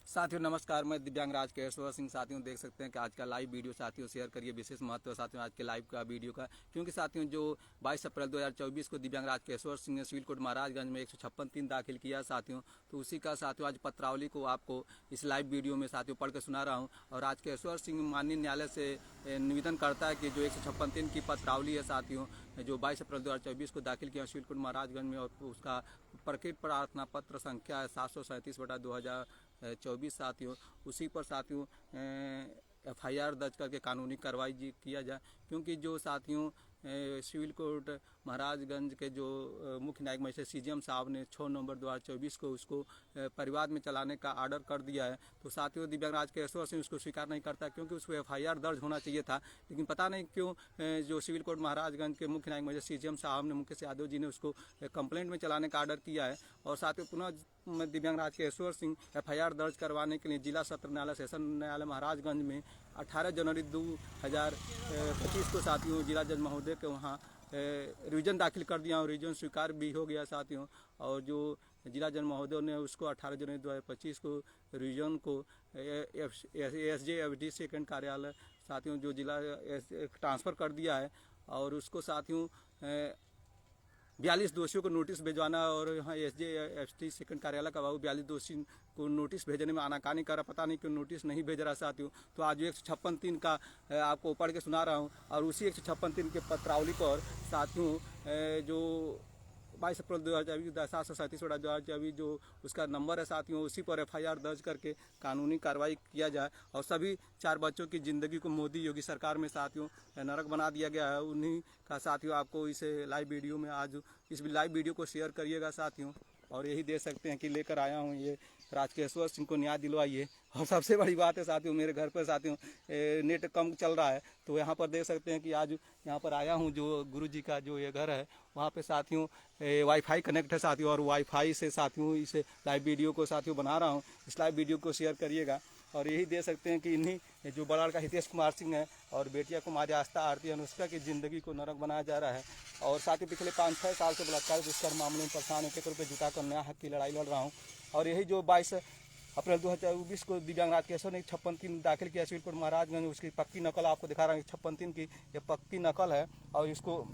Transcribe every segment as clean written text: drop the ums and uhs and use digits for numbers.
साथियों नमस्कार, मैं दिव्यांग राज केशवर सिंह। साथियों देख सकते हैं कि आज का लाइव वीडियो साथियों शेयर करिए। विशेष महत्व साथियों आज के लाइव का वीडियो का, क्योंकि साथियों जो 22 अप्रैल 2024 को दिव्यांग राज केशवर सिंह ने सिविल कोर्ट महाराजगंज में 156(3) दाखिल किया साथियों, तो उसी का साथियों आज पत्रावली को आपको इस लाइव वीडियो में साथियों पढ़ के सुना रहा हूँ। और आज केशवर सिंह माननीय न्यायालय से निवेदन करता है कि जो 156(3) की पत्रावली है साथियों, जो 22 अप्रैल 2024 को दाखिल किया सिविल कोर्ट महाराजगंज में, और उसका प्रकृत प्रार्थना पत्र संख्या है 737/2024 साथियों, उसी पर साथियों FIR दर्ज करके कानूनी कार्रवाई किया जाए। क्योंकि जो साथियों सिविल कोर्ट महाराजगंज के जो मुख्य न्यायिक मजिस्ट्रेट CJM साहब ने 6 नवंबर 2024 को उसको परिवार में चलाने का आर्डर कर दिया है, तो साथियों दिव्यांग राज केशवर सिंह उसको स्वीकार नहीं करता, क्योंकि उसको FIR दर्ज होना चाहिए था। लेकिन पता नहीं क्यों जो सिविल कोर्ट महाराजगंज के मुख्य न्यायिक मजिस्ट्रेट CJM साहब ने, मुकेश यादव जी ने उसको कंप्लेंट में चलाने का आर्डर किया है। और साथियों पुनः दिव्यांग राज केशवर सिंह FIR दर्ज करवाने के लिए जिला सत्र न्यायालय सेशन न्यायालय महाराजगंज में 18 जनवरी 2025 को साथियों जिला जज महोदय के वहाँ रिवीजन दाखिल कर दिया और रिवीजन स्वीकार भी हो गया साथियों। और जो जिला जज महोदय ने उसको 18 जनवरी 2025 को रिवीजन को SJFD सेकंड कार्यालय साथियों जो जिला ट्रांसफ़र कर दिया है। और उसको साथियों 42 दोषियों को नोटिस भिजवाना, और यहाँ SJFD सेकंड कार्यालय का बाबू 42 दोषी को नोटिस भेजने में आनाकानी कर रहा, पता नहीं क्यों नोटिस नहीं भेज रहा साथियों। तो आज 156(3) का आपको पढ़ के सुना रहा हूँ। और उसी 156(3) के पत्रावली पर साथियों जो 22 अप्रैल 2024 737/2024 जो उसका नंबर है साथियों, उसी पर FIR दर्ज करके कानूनी कार्रवाई किया जाए। और सभी 4 बच्चों की ज़िंदगी को मोदी योगी सरकार में साथियों नरक बना दिया गया है। उन्हीं का साथियों आपको इस लाइव वीडियो में आज इस लाइव वीडियो को शेयर करिएगा साथियों। और यही देख सकते हैं कि लेकर आया हूँ ये राज केशवर सिंह को न्याय दिलवाइए। और सबसे बड़ी बात है साथियों, मेरे घर पर साथियों नेट कम चल रहा है, तो यहाँ पर देख सकते हैं कि आज यहाँ पर आया हूँ जो गुरुजी का जो ये घर है, वहाँ पे साथियों वाईफाई कनेक्ट है साथियों, और वाईफाई से साथियों इस लाइव वीडियो को साथियों बना रहा हूँ। इस लाइव वीडियो को शेयर करिएगा। और यही देख सकते हैं कि इन्हीं जो बड़ा लड़का हितेश कुमार सिंह है और बेटिया कुमारी आस्था आरती अनुष्का की ज़िंदगी को नरक बनाया जा रहा है। और साथ ही पिछले 5-6 साल से बलात्कार दुष्कर्म मामले में परेशान एक रुपये जुटाकर न्याय हक की लड़ाई लड़ रहा हूँ। और यही जो 22 अप्रैल 2024 को दिव्यांग राज केशवर ने 56(3) दाखिल किया सिविल कोर्ट महाराजगंज, उसकी पक्की नकल आपको दिखा रहा हूँ। 56(3) की ये पक्की नकल है। और इसको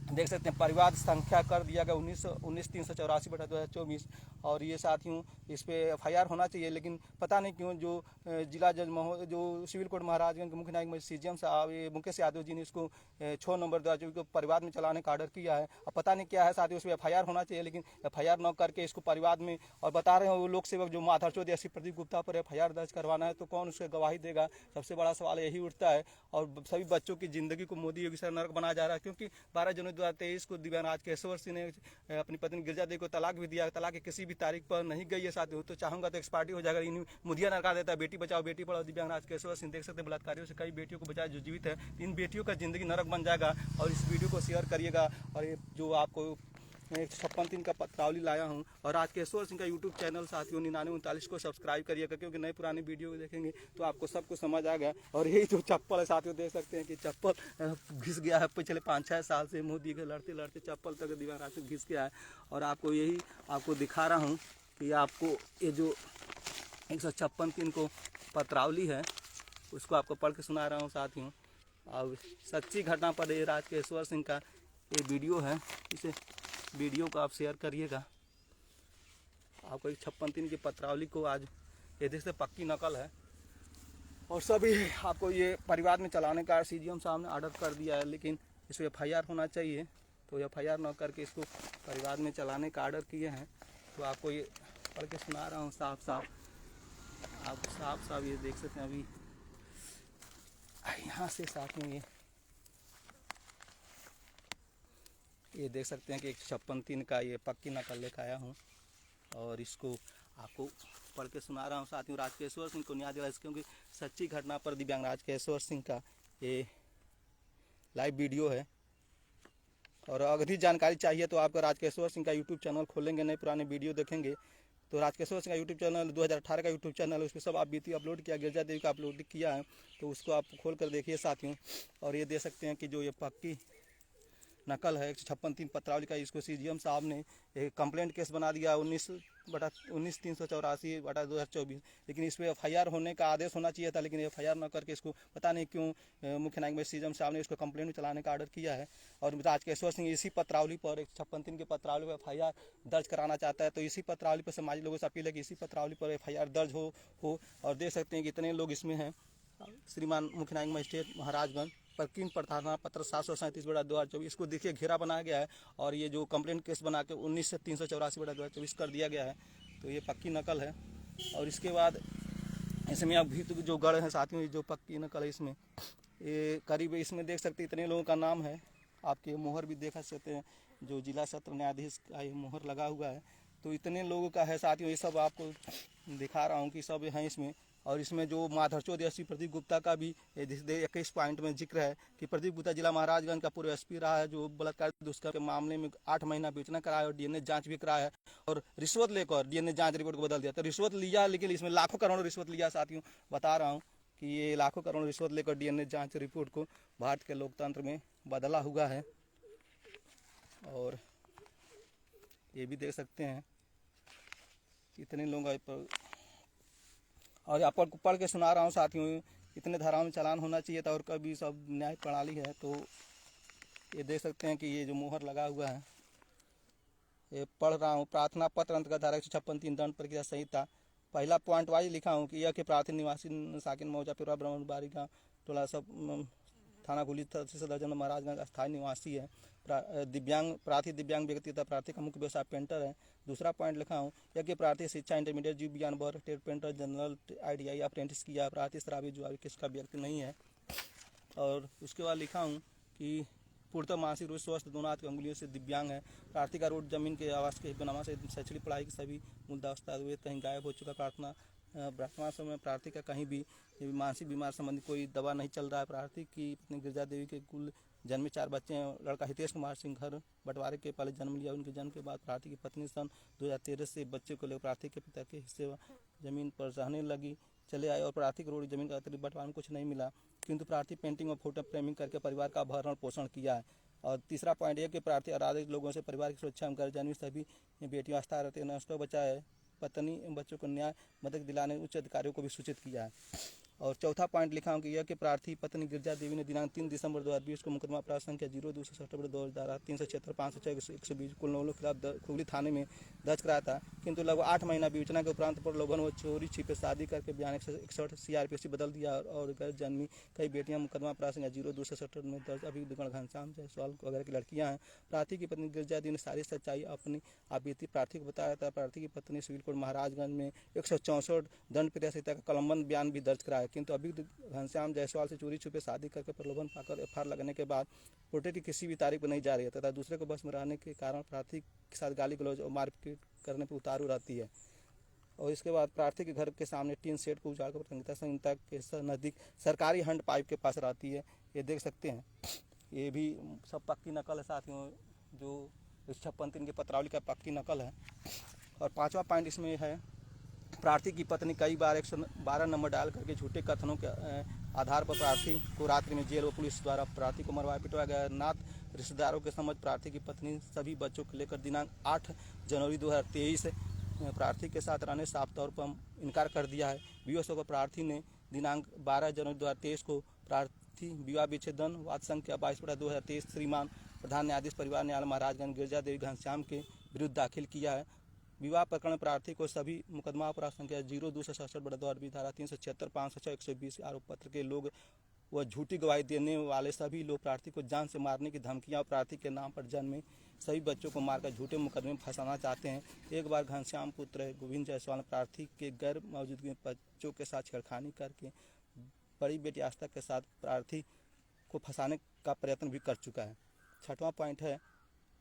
देख सकते हैं परिवार संख्या कर दिया गया 19,384/2024। और ये साथियों इस पर FIR होना चाहिए, लेकिन पता नहीं क्यों जो जिला जज महोदय जो सिविल कोर्ट महाराजगंज के मुख्य न्यायिक मजिस्ट्रेट CJM साहब मुकेश यादव जी ने इसको 6 नवंबर 2024 को परिवार में चलाने का आर्डर किया है। अब पता नहीं क्या है साथियों, उस पर FIR होना चाहिए, लेकिन FIR न करके इसको परिवार में, और बता रहे हैं वो लोक सेवक जो माधरचोद या प्रदीप गुप्ता पर FIR दर्ज करवाना है, तो कौन उससे गवाही देगा? सबसे बड़ा सवाल यही उठता है। और सभी बच्चों की ज़िंदगी को मोदी योगी सरकार नरक बनाया जा रहा है, क्योंकि 12 जनवरी 2023 को दिव्यांग राज केशवर सिंह ने अपनी पत्नी गिरजा देवी को तलाक भी दिया। तलाक की किसी भी तारीख पर नहीं गई है साथियों, तो चाहूँगा तो एक्सपार्टी हो जाएगा। इन मुदिया नरका देता है, बेटी बचाओ बेटी पढ़ाओ। दिव्यांग राज केशवर सिंह देख सकते हैं बलात्कारियों से कई बेटियों को बचाया जो जीवित है, इन बेटियों का जिंदगी नरक बन जाएगा। और इस वीडियो को शेयर करिएगा। और ये जो आपको 156(3) का पत्रावली लाया हूँ, और राज केशवर सिंह का YouTube चैनल साथियों 9939 को सब्सक्राइब करिएगा, क्योंकि नए पुरानी वीडियो देखेंगे तो आपको सब कुछ समझ आ गया। और यही जो चप्पल है साथियों, देख सकते हैं कि चप्पल घिस गया है पिछले 5-6 साल से, मोदी के लड़ते लड़ते चप्पल तक दिव्यांग राज से घिस गया है। और आपको यही आपको दिखा रहा हूँ कि आपको ये जो 156(3) को पत्रावली है उसको आपको पढ़ के सुना रहा हूँ साथियों। और सच्ची घटना पर ये राज केशवर सिंह का ये वीडियो है, इसे वीडियो को आप शेयर करिएगा। आपको 156(3) की पत्रावली को आज ये देखते पक्की नकल है, और सभी आपको ये परिवार में चलाने का CJM साहब ने आर्डर कर दिया है, लेकिन इस पर FIR होना चाहिए, तो FIR न करके इसको परिवार में चलाने का आर्डर किए हैं। तो आपको ये पढ़ के सुना रहा हूँ साफ साफ, आप साफ साफ ये देख सकते हैं। अभी यहाँ से साथ में ये देख सकते हैं कि 156(3) का ये पक्की नकल लेकर आया हूँ, और इसको आपको पढ़ के सुना रहा हूँ साथियों। राज केशवर सिंह को न्याय दिलाया, क्योंकि सच्ची घटना पर दिव्यांग राज केशवर सिंह का ये लाइव वीडियो है। और अधिक जानकारी चाहिए तो आपको राज केशवर सिंह का YouTube चैनल खोलेंगे, नए पुराने वीडियो देखेंगे तो राज केशवर सिंह का YouTube चैनल 2018 का YouTube चैनल है, उस पर सब आप बीती अपलोड किया, गिरजा देवी का अपलोड किया है, तो उसको आप खोल कर देखिए साथियों। और ये देख सकते हैं कि जो ये पक्की नकल है 156(3) पत्रावली का। इसको सीजीएम साहब ने एक कंप्लेंट केस बना दिया 19/384/2024, लेकिन इस पर FIR होने का आदेश होना चाहिए था, लेकिन FIR न करके इसको पता नहीं क्यों मुख्य न्यायिक मजिस्ट्रेट सीजीएम साहब ने इसको कंप्लेंट चलाने का ऑर्डर किया है। और राजकेश्वर सिंह इसी पत्रावली पर 156(3) के पत्रावली पर FIR दर्ज कराना चाहता है। तो इसी पत्रावली पर समाज लोगों से अपील है कि इसी पत्रावली पर FIR दर्ज हो। और देख सकते हैं कि इतने लोग इसमें हैं। श्रीमान मुख्य न्यायिक मजिस्ट्रेट महाराजगंज प्रकीर्णन प्रार्थना पत्र 737/2024, इसको देखिए घेरा बनाया गया है और ये जो कंप्लेंट केस बना के 19/384/2024 कर दिया गया है। तो ये पक्की नकल है। और इसके बाद इसमें अभी तो जो गढ़ है साथियों, ये जो पक्की नकल है इसमें ये करीब इसमें देख सकते हैं इतने लोगों का नाम है। आपके मोहर भी देखा सकते हैं, जो जिला सत्र न्यायाधीश का ये मोहर लगा हुआ है। तो इतने लोगों का है साथियों, ये सब आपको दिखा रहा हूँ कि सब हैं इसमें। और इसमें जो माधरचोद एसपी प्रदीप गुप्ता का भी 21 पॉइंट में जिक्र है कि प्रदीप गुप्ता जिला महाराजगंज का पूर्व एसपी रहा है, जो बलात्कार दुष्कर्म के मामले में 8 महीना विवेचना कराया और डीएनए जांच भी कराया है। और रिश्वत लेकर डीएनए जांच रिपोर्ट को बदल दिया। तो रिश्वत लिया, लेकिन इसमें लाखों करोड़ों रिश्वत लिया साथियों, बता रहा हूँ कि ये लाखों करोड़ रिश्वत लेकर डीएनए जांच रिपोर्ट को भारत के लोकतंत्र में बदला हुआ है। और ये भी देख सकते हैं इतने लोग पर। और यहाँ पर पढ़ के सुना रहा हूँ साथियों, इतने धाराओं में चालान होना चाहिए था। और कभी सब न्याय प्रणाली है। तो ये देख सकते हैं कि ये जो मोहर लगा हुआ है, ये पढ़ रहा हूँ। प्रार्थना पत्र अंतर्गत धारा 156(3) दंड प्रक्रिया संहिता पहला पॉइंट वाइज लिखा हूँ कि यह कि प्रार्थी निवासी साकिन मौजा पिरवा ब्रह्मबारी गाँव टोला सब थाना गुली तहसील सदर जनपद महाराजगंज स्थायी निवासी है। प्रार्थी दिव्यांग व्यक्ति तथा प्रार्थी का मुख्य व्यवसाय पेंटर है। दूसरा पॉइंट लिखा हूँ यह कि प्रार्थी शिक्षा इंटरमीडिएट जीव विज्ञान बर टेट पेंटर जनरल ITI अप्रेंटिस किया। प्रार्थी शराबी जुआरी किसका व्यक्ति नहीं है। और उसके बाद लिखा हूँ कि पूर्णतः मानसिक रूप स्वस्थ, दोनों हाथ की अंगुलियों से दिव्यांग है। प्रार्थी का रोड जमीन के आवास के बनावा से शैक्षणिक पढ़ाई की सभी मूल दस्तावेज कहीं गायब हो चुका। वर्तमान समय प्रार्थी का कहीं भी मानसिक बीमार संबंधी कोई दवा नहीं चल रहा है। प्रार्थी की पत्नी गिरजा देवी के कुल जन्मे 4 बच्चे हैं। लड़का हितेश कुमार सिंह घर बंटवारे के पहले जन्म लिया। उनके जन्म के बाद प्रार्थी की पत्नी सन 2013 से बच्चे को लेकर प्रार्थी के पिता के हिस्से जमीन पर रहने लगी चले आए। और प्रार्थी को रोड जमीन का अतिरिक्त बंटवारे में कुछ नहीं मिला, किंतु प्रार्थी पेंटिंग और फोटो फ्रेमिंग करके परिवार का भरण पोषण किया है। और तीसरा पॉइंट यह कि प्रार्थी अराधित लोगों से परिवार की सुरक्षा में जन्मी सभी बेटियां आस्था रहते हैं, नष्टों बचाए, पत्नी बच्चों को न्याय मदद दिलाने उच्च अधिकारियों को भी सूचित किया है। और चौथा पॉइंट लिखा हूँ कि यह कि प्रार्थी पत्नी गिरजा देवी ने दिनांक 3 दिसंबर 2020 को मुकदमा अपराध संख्या 02/20 376 506 120 कुल 9 लोग खिलाफ खुगली थाने में दर्ज कराया था, किंतु लगभग 8 महीना विवेचना के उपरांत पर लोगों ने चोरी छिपे शादी करके बयान 161 CRPC बदल दिया। और गैर जन्मी कई बेटियां मुकदमा अपराध संख्या 02/67 में दर्ज अभियुक्त घनश्याम जायसवाल वगैरह की लड़कियां हैं। प्रार्थी की पत्नी गिरजा देवी ने सारी सच्चाई अपनी आपबीती प्रार्थी को बताया था। प्रार्थी की पत्नी सिविल कोर्ट महाराजगंज में 164 दंड प्रक्रिया संहिता का कलमबंद बयान भी दर्ज कराया, किंतु अभियुक्त घनश्याम जायसवाल से चोरी छुपे शादी करके प्रलोभन पाकर FIR लगने के बाद कोर्ट की किसी भी तारीख पर नहीं जा रही है तथा दूसरे को बस में रहने के कारण प्रार्थी के साथ गाली गलौज और मारपीट करने पर उतारू रहती है। और इसके बाद प्रार्थी के घर के सामने टीन सेट को उजाड़ कर संहिता के नज़दीक सरकारी हैंड पाइप के पास रहती है। ये देख सकते हैं, ये भी सब पक्की नकल है साथियों, जो 156(3) के पत्रावली का पक्की नकल है। और पांचवा पॉइंट इसमें है प्रार्थी की पत्नी कई बार 112 नंबर डायल करके झूठे कथनों के आधार पर प्रार्थी को रात्रि में जेल व पुलिस द्वारा प्रार्थी को मरवाया पिटवाया गया। नाथ रिश्तेदारों के समझ प्रार्थी की पत्नी सभी बच्चों को लेकर दिनांक 8 जनवरी 2023 प्रार्थी के साथ रहने साफ तौर पर इनकार कर दिया है। विवश को प्रार्थी ने दिनांक 12 जनवरी 2023 को प्रार्थी विवाह विच्छेदन वाद संख्या 22/2023 श्रीमान प्रधान न्यायाधीश परिवार न्यायालय महाराजगंज गिरजा देवी घनश्याम के विरुद्ध दाखिल किया है। विवाह प्रकरण प्रार्थी को सभी मुकदमा अपराध संख्या 02/67/2020 धारा 376 506 120 आरोप पत्र के लोग व झूठी गवाही देने वाले सभी लोग प्रार्थी को जान से मारने की धमकियां और प्रार्थी के नाम पर जन्मे सभी बच्चों को मारकर झूठे मुकदमे में फंसाना चाहते हैं। एक बार घनश्याम पुत्र गोविंद जायसवाल ने प्रार्थी के गैर मौजूदगी में बच्चों के साथ छेड़खानी करके बड़ी बेटी आस्था के साथ प्रार्थी को फंसाने का प्रयत्न भी कर चुका है। छठवां पॉइंट है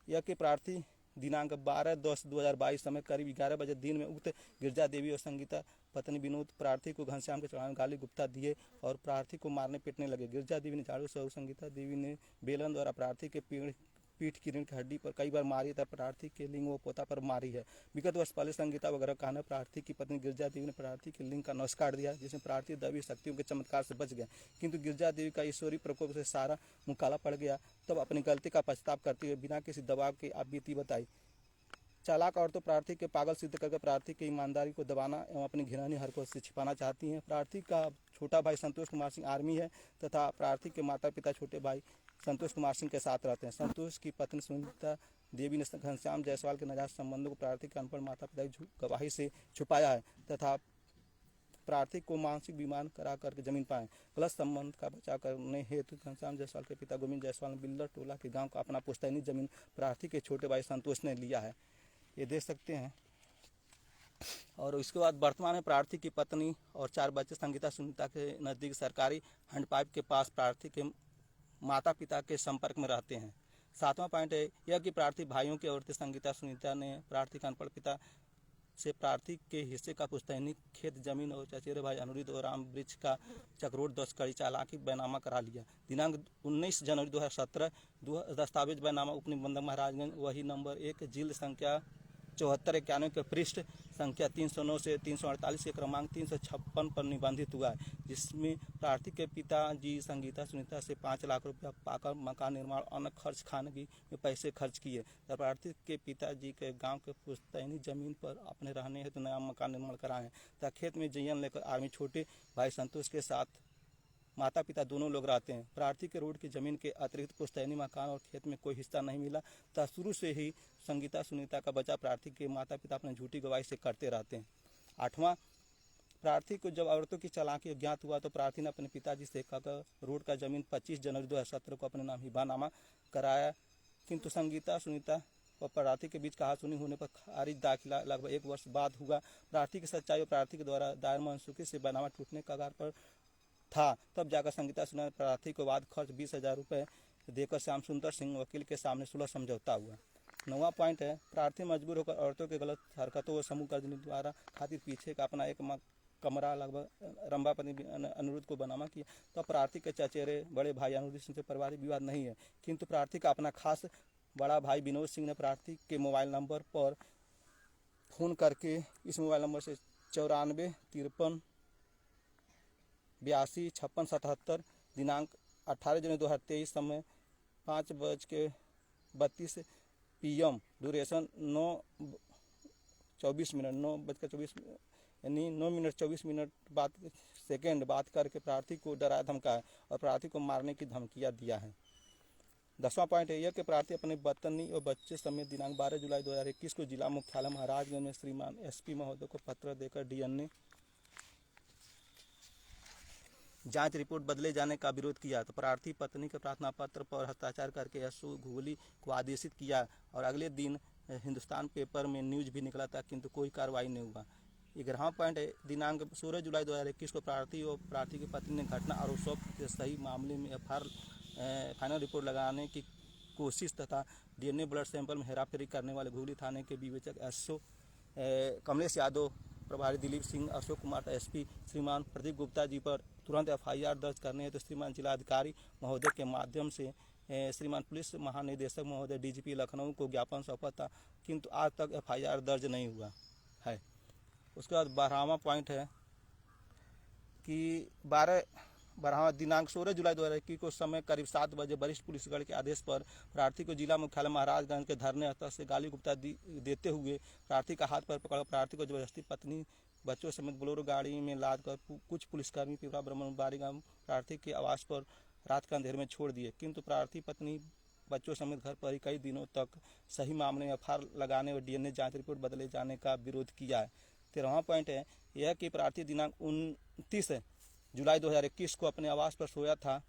यह कि प्रार्थी दिनांक 12/10/2022 समय करीब 11 बजे दिन में उक्त गिरजा देवी और संगीता पत्नी विनोद प्रार्थी को घनश्याम के चढ़ाने गाली गुप्ता दिए और प्रार्थी को मारने पीटने लगे। गिरजा देवी ने झाड़ू से और संगीता देवी ने बेलन द्वारा प्रार्थी के पीठ की रीढ़ की हड्डी पर कई बार मारी तथा प्रार्थी के लिंग व पोता पर मारी है। विगत वर्ष पहले संगीता वगैरह कहना प्रार्थी की पत्नी गिरजा देवी ने प्रार्थी के लिंग का नस काट दिया, जिसमें प्रार्थी दैवी शक्तियों के चमत्कार से बच गया, किंतु गिरजा देवी का ईश्वरीय प्रकोप से सारा मुँह काला पड़ गया। तब अपनी गलती का पछतावा करते हुए बिना किसी दबाव के आप बीती बताई। चालाक औरतों प्रार्थी के पागल सिद्ध करके प्रार्थी की ईमानदारी को दबाना एवं अपनी घिनौनी हरकत से छिपाना चाहती हैं। प्रार्थी का छोटा भाई संतोष कुमार सिंह आर्मी है तथा प्रार्थी के माता पिता छोटे भाई संतोष कुमार सिंह के साथ रहते हैं। संतोष की पत्नी सुनीता देवी ने घनश्याम जायसवाल के नाजायज संबंधों को प्रार्थी के अनपढ़ माता पिता की गवाही से छुपाया है तथा प्रार्थी को मानसिक बीमार करा करके जमीन पाए। गलत संबंध का बचाव करने हेतु घनश्याम जायसवाल के पिता गोविंद जायसवाल ने बिल्लर टोला के गांव का अपना पुश्तैनी जमीन प्रार्थी के छोटे भाई संतोष ने लिया है, ये देख सकते हैं। और इसके बाद वर्तमान में प्रार्थी की पत्नी और 4 बच्चे संगीता सुनीता के नज़दीक सरकारी हैंडपाइप के पास प्रार्थी के माता पिता के संपर्क में रहते हैं। 7वां पॉइंट है यह कि प्रार्थी भाइयों की औरतें संगीता सुनीता ने प्रार्थी के अनपढ़ पिता से प्रार्थी के हिस्से का पुश्तैनी खेत जमीन और चचेरे भाई अनुरुद्ध और राम वृक्ष का चक्रोट 10 कड़ी चालाकी बैनामा करा लिया। दिनांक 19 जनवरी 2017 दस्तावेज बैनामा उपनिबंधक महाराजगंज वही नंबर 1 जिल्द संख्या 7491 के पृष्ठ संख्या 309 से 348 के क्रमांक 356 पर निबंधित हुआ है, जिसमें प्रार्थी के पिताजी संगीता सुनीता से 5 लाख रुपया पाकर मकान निर्माण अन्य खर्च खानगी में पैसे खर्च किए। तब प्रार्थी के पिताजी के गांव के पुश्तैनी जमीन पर अपने रहने हेतु नया मकान निर्माण कराए तथा खेत में जयन लेकर आर्मी छोटे भाई संतोष के साथ माता पिता दोनों लोग रहते हैं। प्रार्थी के रोड की जमीन के अतिरिक्त पुश्तैनी मकान और खेत में कोई हिस्सा नहीं मिला तथा शुरू से ही संगीता सुनीता का बचाव प्रार्थी के माता पिता अपने झूठी गवाही से करते रहते हैं। 8वां, प्रार्थी को जब औरतों की चालाकी अज्ञात हुआ तो प्रार्थी ने अपने पिताजी से कहकर रोड का जमीन 25 जनवरी 2017 को अपने नाम हिबानामा कराया, किंतु संगीता सुनीता और प्रार्थी के बीच कहासुनी होने पर खारिज दाखिला लगभग 1 वर्ष बाद हुआ। प्रार्थी की सच्चाई और प्रार्थी के द्वारा दायर मनसूखी से बैनामा टूटने का कगार पर था, तब जाकर संगीता सुनीता प्रार्थी को बाद खर्च 20,000 रुपये देकर श्याम सुंदर सिंह वकील के सामने सुलह समझौता हुआ। 9वां पॉइंट है प्रार्थी मजबूर होकर औरतों के गलत हरकतों व समूह गर्जनी द्वारा खातिर पीछे का अपना एक कमरा लगभग रंभापति अनुरुद्ध को बनामा किया। तो प्रार्थी के चचेरे बड़े भाई अनुरुद्ध सिंह से पारिवारिक विवाद नहीं है, किंतु प्रार्थी का अपना खास बड़ा भाई विनोद सिंह ने प्रार्थी के मोबाइल नंबर पर फ़ोन करके इस मोबाइल नंबर से 94 53 82 56 77 दिनांक 18 जनवरी 2023 समय 5:32 PM ड्यूरेशन 9:24 यानी 9 मिनट 24 मिनट बात करके प्रार्थी को डराया धमकाया और प्रार्थी को मारने की धमकियां दिया है। 10वां पॉइंट है यह कि प्रार्थी अपने पत्नी और बच्चे समेत दिनांक 12 जुलाई 2021 को जिला मुख्यालय महाराजगंज में श्रीमान SP महोदय को पत्र देकर DNA जांच रिपोर्ट बदले जाने का विरोध किया। तो प्रार्थी पत्नी के प्रार्थना पत्र पर हस्ताक्षर करके SO घुगली को आदेशित किया और अगले दिन हिंदुस्तान पेपर में न्यूज भी निकला था, किंतु कोई कार्रवाई नहीं हुआ। 11वां पॉइंट है दिनांक 16 जुलाई 2021 को प्रार्थी और प्रार्थी की पत्नी ने घटना आरोप के सही मामले में फाइनल रिपोर्ट लगाने की कोशिश तथा DNA ब्लड सैंपल में हेराफेरी करने वाले घुगली थाने के विवेचक SO कमलेश यादव, प्रभारी दिलीप सिंह, अशोक कुमार SP श्रीमान प्रदीप गुप्ता जी पर तुरंत FIR दर्ज करने तो श्रीमान जिलाधिकारी महोदय के माध्यम से श्रीमान पुलिस महानिदेशक महोदय DGP लखनऊ को ज्ञापन सौंपा था, किंतु आज तक FIR दर्ज नहीं हुआ है। उसके बाद 12वां पॉइंट है कि 12वां दिनांक 16 जुलाई 2021 को समय करीब 7 बजे वरिष्ठ पुलिसगढ़ के आदेश पर प्रार्थी को जिला मुख्यालय महाराजगंज के धरने स्थल से गाली गुप्ता देते हुए प्रार्थी का हाथ पर पकड़ प्रार्थी को जबरदस्ती पत्नी बच्चों समेत बोलेरो गाड़ी में लाद कर कुछ पुलिसकर्मी पिपरा ब्रह्मबाड़ी गांव प्रार्थी के आवास पर रात के अंधेरे में छोड़ दिए, किंतु प्रार्थी पत्नी बच्चों समेत घर पर ही कई दिनों तक सही मामले में FIR लगाने और DNA जांच रिपोर्ट बदले जाने का विरोध किया है। 13वां पॉइंट है यह कि प्रार्थी दिनांक 29 जुलाई 2021 को अपने आवास पर सोया था।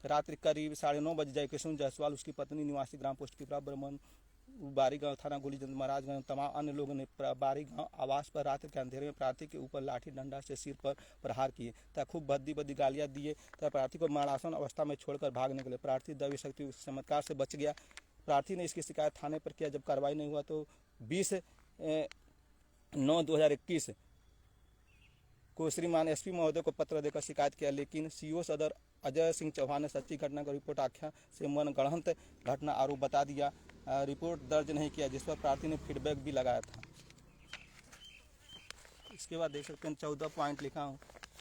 रात्रि करीब 9:30 बजे जयकिशन जायसवाल, उसकी पत्नी निवासी ग्राम पोस्ट पिपरा ब्रह्मन बारी गांव थाना गोलीचंद महाराजगंज तमाम अन्य लोगों ने बारी गांव आवास पर रात्रि के अंधेरे में प्रार्थी के ऊपर लाठी डंडा से सिर पर प्रहार किए तथा खूब भद्दी गालियां दिए तथा प्रार्थी को मरणासन अवस्था में छोड़कर भाग निकले। प्रार्थी दैवी शक्ति चमत्कार से बच गया। प्रार्थी ने इसकी शिकायत थाने पर किया। जब कार्रवाई नहीं हुआ तो 20/9/2021 को श्रीमान एसपी महोदय को पत्र देकर शिकायत किया, लेकिन सीओ सदर अजय सिंह चौहान ने सच्ची घटना का रिपोर्ट आख्या से मनगढ़ंत घटना आरोप बता दिया। रिपोर्ट दर्ज नहीं किया, जिस पर प्रार्थी ने फीडबैक भी लगाया था। इसके बाद देख सकते हैं 14 पॉइंट लिखा हूँ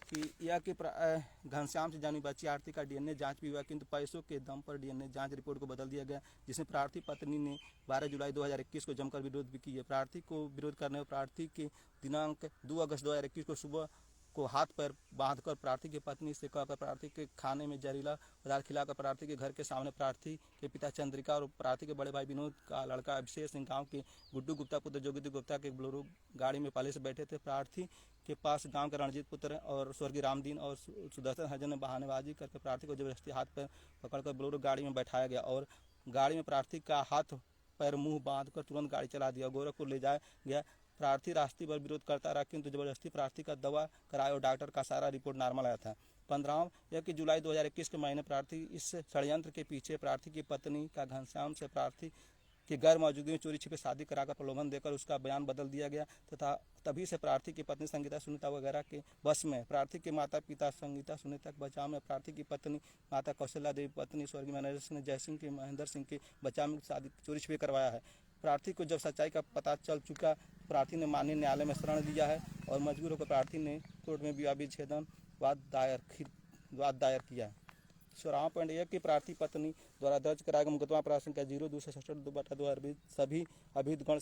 कि यह कि घनश्याम से जानी बच्ची आरती का डीएनए जांच भी हुआ, किंतु पैसों के दम पर डीएनए जांच रिपोर्ट को बदल दिया गया, जिसमें प्रार्थी पत्नी ने 12 जुलाई 2021 को जमकर विरोध भी किया। प्रार्थी को विरोध करने और प्रार्थी के दिनांक 2 अगस्त 2021 को सुबह को हाथ पैर बांधकर प्रार्थी की पत्नी से कहकर प्रार्थी के खाने में जहरीला पदार्थ खिलाकर प्रार्थी के घर के सामने प्रार्थी के पिता चंद्रिका और प्रार्थी के बड़े भाई विनोद का लड़का अभिषेक सिंह गांव के गुड्डू गुप्ता पुत्र जोगिंदर गुप्ता के बोलेरो गाड़ी में पहले से बैठे थे। प्रार्थी के पास गांव के रणजीत पुत्र और स्वर्गीय रामदीन और सुदर्शन हरिजन ने बहानेबाजी करके प्रार्थी को जबरदस्ती हाथ पैर पकड़कर बोलेरो गाड़ी में बैठाया गया और गाड़ी में प्रार्थी का हाथ पैर मुंह बांधकर तुरंत गाड़ी चला दिया। गोरखपुर ले जाया गया। प्रार्थी रास्ते पर विरोध करता रहा, किंतु जबरदस्ती प्रार्थी का दवा कराया और डॉक्टर का सारा रिपोर्ट नॉर्मल आया था। 15 जुलाई 2021 के महीने प्रार्थी इस षड्यंत्र के पीछे प्रार्थी की पत्नी का घनश्याम से प्रार्थी की गैर मौजूदगी में चोरी छिपे शादी कराकर प्रलोभन देकर उसका बयान बदल दिया गया तथा तभी से प्रार्थी की पत्नी संगीता सुनीता वगैरह के बस में। प्रार्थी के माता पिता संगीता सुनीता के बचाव में प्रार्थी की पत्नी माता कौशल्या देवी पत्नी स्वर्गीय मैनेजर सिंह जय सिंह के महेंद्र सिंह के बचाव में शादी चोरी छिपे करवाया है। प्रार्थी को जब सच्चाई का पता चल चुका, प्रार्थी ने माननीय न्यायालय में शरण लिया है और मजबूर होकर प्रार्थी ने कोर्ट में विवाद विच्छेदन वाद दायर किया है। 16वां पॉइंट यह कि प्रार्थी पत्नी द्वारा दर्ज कराया गया मुकदमा अपराध संख्या 0267/2020 सभी अभियुक्तगण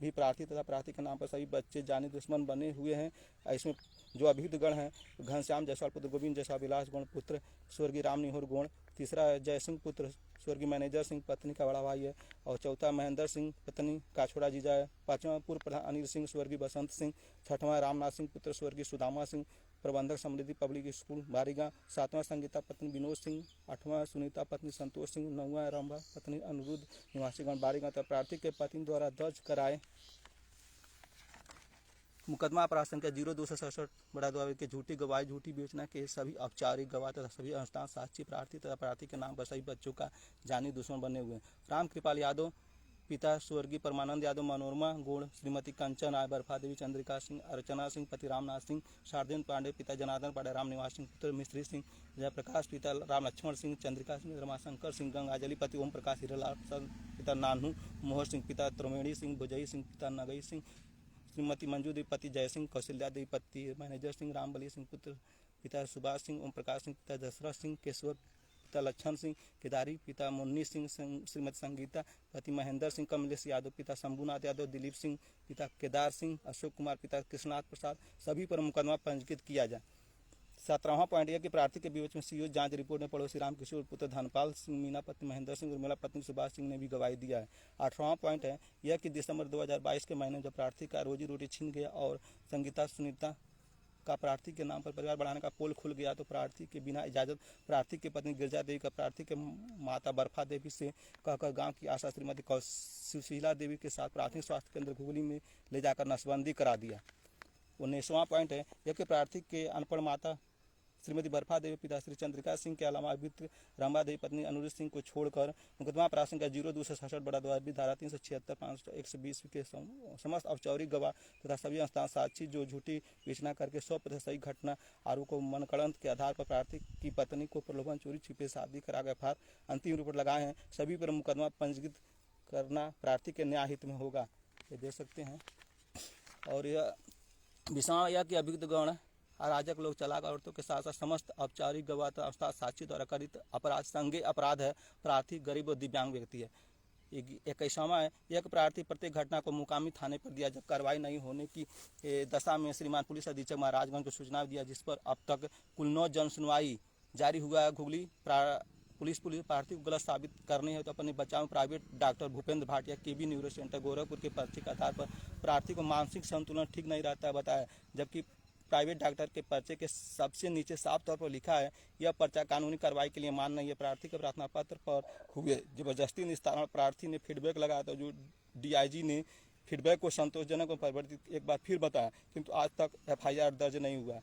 भी प्रार्थी तथा प्रार्थी के नाम पर सभी बच्चे जानी दुश्मन बने हुए हैं। इसमें जो अभियुक्तगण हैं घनश्याम जायसवाल पुत्र गोविंद जायसवाल विलास गौड़ पुत्र स्वर्गीय राम निहोर गौड़, तीसरा जय सिंह पुत्र स्वर्गीय मैनेजर सिंह पत्नी का बड़ा भाई है और चौथा महेंद्र सिंह पत्नी काछोड़ा जीजा है। 5वां पूर्व प्रधान अनिल सिंह स्वर्गीय बसंत सिंह, 6वां रामनाथ सिंह पुत्र स्वर्गीय सुदामा सिंह प्रबंधक समृद्धि पब्लिक स्कूल बारीगांव, 7वां संगीता पत्नी विनोद सिंह, 8वां सुनीता पत्नी संतोष सिंह, 9वां रंभा पत्नी अनुरुद्ध निवासीगण बारीगांव तथा प्रार्थी के पत्नी द्वारा दर्ज कराए मुकदमा अपराध संख्या 0267/2020 के झूठी गवाही झूठी बेचना के सभी औपचारिक गवाह तथा सभी अनुष्ठान साक्षी प्रार्थी तथा प्रार्थी के नाम पर सभी बच्चों का जानी दुश्मन बने हुए हैं। राम कृपाल यादव पिता स्वर्गीय परमानंद यादव, मनोरमा गौड़, श्रीमती कंचन राय, बर्फा देवी, चंद्रिका सिंह, अर्चना सिंह पति रामनाथ सिंह, शारदेन पांडे पिता जनार्दन पांडे, राम निवास सिंह पुत्र मिस्त्री सिंह, जयप्रकाश पिता राम लक्ष्मण सिंह, चंद्रिका सिंह, रमाशंकर सिंह, गंगाजली पति ओम प्रकाश हीरालाल पिता नानू मोहर सिंह, पिता त्रिवेणी सिंह, बुजई सिंह पिता नगई सिंह, श्रीमती मंजू देवी पति जय सिंह, कौशल्या देवी पति मैनेजर सिंह, रामबली सिंह पुत्र पिता सुभाष सिंह, ओम प्रकाश सिंह पिता दशरथ सिंह, केशवर पिता लक्षण सिंह केदारी, पिता मुन्नी सिंह, श्रीमती संगीता पति महेंद्र सिंह, कमलेश यादव पिता शंभुनाथ यादव, दिलीप सिंह पिता केदार सिंह, अशोक कुमार पिता कृष्णनाथ प्रसाद, सभी पर मुकदमा पंजीकृत किया जाए। 17वां पॉइंट यह कि प्रार्थी के विवेचन में सीओ जांच रिपोर्ट में पड़ोसी रामकिशोर पुत्र धनपाल सिंह, मीना पत्नी महेंद्र सिंह, उर्मिला पत्नी सुभाष सिंह ने भी गवाही दिया है। 18वां पॉइंट है यह कि दिसंबर 2022 के महीने जब प्रार्थी का रोजी रोटी छिन गया और संगीता सुनीता का प्रार्थी के नाम पर परिवार बढ़ाने का पोल खुल गया तो प्रार्थी के बिना इजाजत प्रार्थी की पत्नी गिरजा देवी का प्रार्थी के माता बर्फा देवी से कहकर गांव की आशा श्रीमती सुशीला देवी के साथ प्राथमिक स्वास्थ्य केंद्र घुगली में ले जाकर नसबंदी करा दिया। 19वां पॉइंट है यह कि प्रार्थी के अनपढ़ माता श्रीमती बर्फा देवी पिता श्री चंद्रिका सिंह के अलावा अभियुक्त रंभा देवी पत्नी अनुरुद्ध सिंह को छोड़कर मुकदमा अपराध संख्या 0267/2020 धारा 376, 500, 120 के समस्त औपचारिक गवाह तथा सभी अनुष्ठान साक्षी जो झूठी विवेचना करके 100% सही घटना आरोप को मनगढ़ंत के आधार पर प्रार्थी की पत्नी को प्रलोभन चोरी छिपे शादी करा गए फार अंतिम रिपोर्ट लगाए हैं। सभी पर मुकदमा पंजीकृत करना प्रार्थी के न्याय हित में होगा, ये देख सकते हैं। और यह विषय यह कि अभियुक्तगण अराजक लोग चालाक औरतों के साथ साथ समस्त औपचारिक गवाह तथा साक्षी द्वारा कथित अपराध संज्ञेय अपराध है। प्रार्थी गरीब और दिव्यांग व्यक्ति है। 21वां है यह प्रार्थी प्रत्येक घटना को मुकामी थाने पर दिया जब कार्रवाई नहीं होने की दशा में श्रीमान पुलिस अधीक्षक महाराजगंज को सूचना दिया, जिस पर अब तक कुल 9 जन सुनवाई जारी हुआ है। घुगली पुलिस प्रार्थी को गलत साबित करनी है तो अपने बचाव में प्राइवेट डॉक्टर भूपेंद्र भाटिया केबी न्यूरो सेंटर गोरखपुर के पर्चे के आधार पर प्रार्थी को मानसिक संतुलन ठीक नहीं रहता है बताया, जबकि प्राइवेट डॉक्टर के पर्चे के सबसे नीचे साफ तौर पर लिखा है यह पर्चा कानूनी कार्रवाई के लिए मान नहीं है। प्रार्थी के प्रार्थना पत्र पर हुए जबरदस्ती निस्तारण प्रार्थी ने फीडबैक लगाया था, जो डीआईजी ने फीडबैक को संतोषजनक और परिवर्तित एक बार फिर बताया, किंतु आज तक एफआईआर दर्ज नहीं हुआ।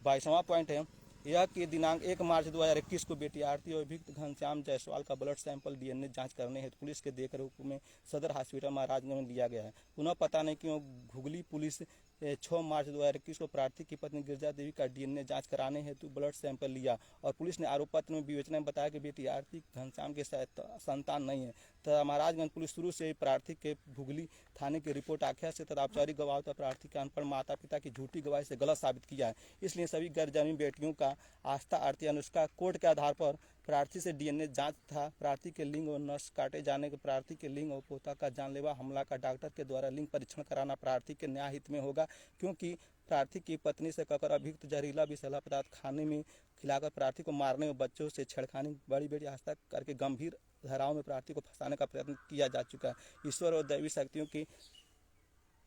22वां पॉइंट है यह कि दिनांक 1 मार्च 2021 को बेटी आरती और अभियुक्त घनश्याम जायसवाल का ब्लड सैंपल डीएनए जांच करने हेतु पुलिस के देखरेख में सदर हॉस्पिटल महाराजगंज में लिया गया है। पुनः पता नहीं क्यों घुगली पुलिस 6 मार्च 2021 को प्रार्थी की पत्नी गिरजा देवी का डीएनए जांच कराने हेतु ब्लड सैंपल लिया और पुलिस ने आरोप पत्र में विवेचना में बताया कि बेटी आरती घनश्याम के संतान नहीं है तथा महाराजगंज पुलिस शुरू से ही प्रार्थी के भुगली थाने की रिपोर्ट आख्या से तथा औपचारिक गवाह तथा प्रार्थी के अनपढ़ माता पिता की झूठी गवाही से गलत साबित किया है। इसलिए सभी गैरजमीन बेटियों का आस्था आरती अनुष्का कोर्ट के आधार पर प्रार्थी से डीएनए जांच था। प्रार्थी के लिंग और नस काटे जाने के प्रार्थी के लिंग और पोता का जानलेवा हमला का डॉक्टर के द्वारा लिंग परीक्षण कराना प्रार्थी के न्याय हित में होगा, क्योंकि प्रार्थी की पत्नी से कहकर अभियुक्त जहरीला विषैला पदार्थ खाने में खिलाकर प्रार्थी को मारने में बच्चों से छेड़खानी बड़ी बेटी आस्था करके गंभीर धाराओं में प्रार्थी को फंसाने का प्रयत्न किया जा चुका है। ईश्वर और दैवी शक्तियों की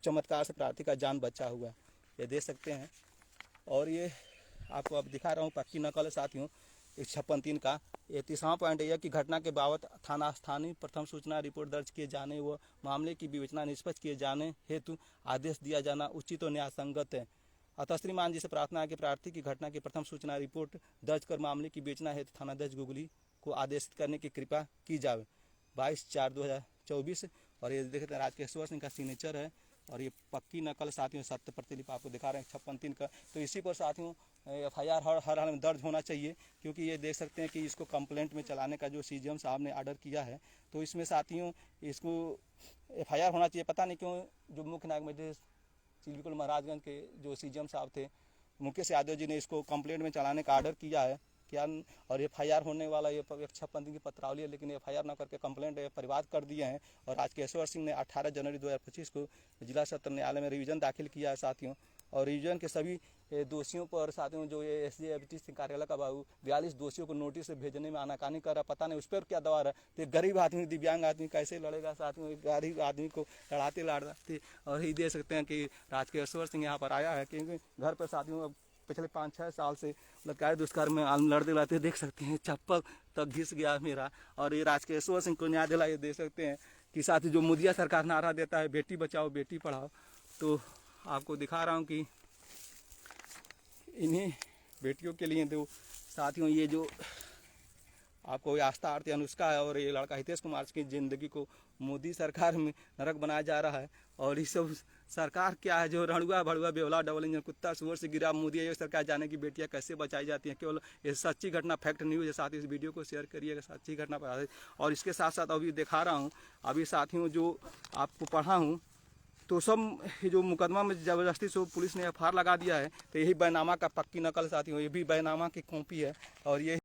चमत्कार से प्रार्थी का जान बचा हुआ है, ये देख सकते हैं। और ये आपको अब दिखा रहा हूँ पक्की नकल है साथियों 56(3) का। ये 3वां पॉइंट यह कि घटना के बाबत थाना स्थानीय प्रथम सूचना रिपोर्ट दर्ज किए जाने व मामले की विवेचना निष्पक्ष किए जाने हेतु आदेश दिया जाना उचित और न्यायसंगत है। अतः श्रीमान जी से प्रार्थना है कि प्रार्थी की घटना की प्रथम सूचना रिपोर्ट दर्ज कर मामले की विवेचना हेतु थानाध्यक्ष गुगली को आदेशित करने की कृपा की जाए। 22/4/2024। और ये देखते हैं राजकेश्वर सिंह का सिग्नेचर है और ये पक्की नकल साथियों सत्य प्रतिलिपि आपको दिखा रहे हैं 56(3) का। तो इसी पर साथियों FIR हर हाल में दर्ज होना चाहिए, क्योंकि ये देख सकते हैं कि इसको कंप्लेंट में चलाने का जो CGM साहब ने ऑर्डर किया है, तो इसमें साथियों इसको FIR होना चाहिए। पता नहीं क्यों जो मुख्य न्यायिक मजिस्ट्रेट चिल्लीकुल महाराजगंज के जो CGM साहब थे मुकेश यादव जी ने इसको कंप्लेंट में चलाने का ऑर्डर किया है क्या। और FIR होने वाला ये 56(3) की पत्रावली है, लेकिन FIR न करके कंप्लेंट परिवाद कर दिए हैं। और राजकेश्वर सिंह ने 18 जनवरी 2025 को जिला सत्र न्यायालय में रिवीजन दाखिल किया है साथियों। और रिवीजन के सभी दोषियों पर साथियों जो ये SJ कार्यालय का बाबू 42 दोषियों को नोटिस भेजने में आनाकानी कर रहा, पता नहीं उस पर क्या दबाव है। तो गरीब आदमी दिव्यांग आदमी कैसे लड़ेगा साथियों, गरीब आदमी को लड़ाते। और ये देख सकते हैं कि राजकेश्वर सिंह यहाँ पर आया है, क्योंकि घर पर साथियों पिछले 5-6 साल से लड़का दुष्कर्म में लड़ते लड़ते देख सकते हैं चप्पल तक घिस गया मेरा। और ये राजकेश्वर सिंह को न्याय दिलाए देख सकते हैं कि साथ ही जो मोदी सरकार नारा देता है बेटी बचाओ बेटी पढ़ाओ, तो आपको दिखा रहा हूँ कि इन्हीं बेटियों के लिए दो साथियों ये जो आपको आस्था आरती अनुष्का है और ये लड़का हितेश कुमार की ज़िंदगी को मोदी सरकार में नरक बनाया जा रहा है। और ये सब सरकार क्या है जो रणुआ भड़ुआ बेवला डबल इंजन कुत्ता सुअर से गिरा मोदी ये सरकार जाने की बेटियां कैसे बचाई जाती हैं। केवल ये सच्ची घटना फैक्ट न्यूज़ है साथ, इस वीडियो को शेयर करिएगा, सच्ची घटना पर। और इसके साथ साथ अभी दिखा रहा हूँ अभी साथियों जो आपको पढ़ा हूँ, तो सब जो मुकदमा में ज़बरदस्ती से पुलिस ने FIR लगा दिया है, तो यही बैनामा का पक्की नकल साथियों, ये भी बैनामा की कॉपी है। और ये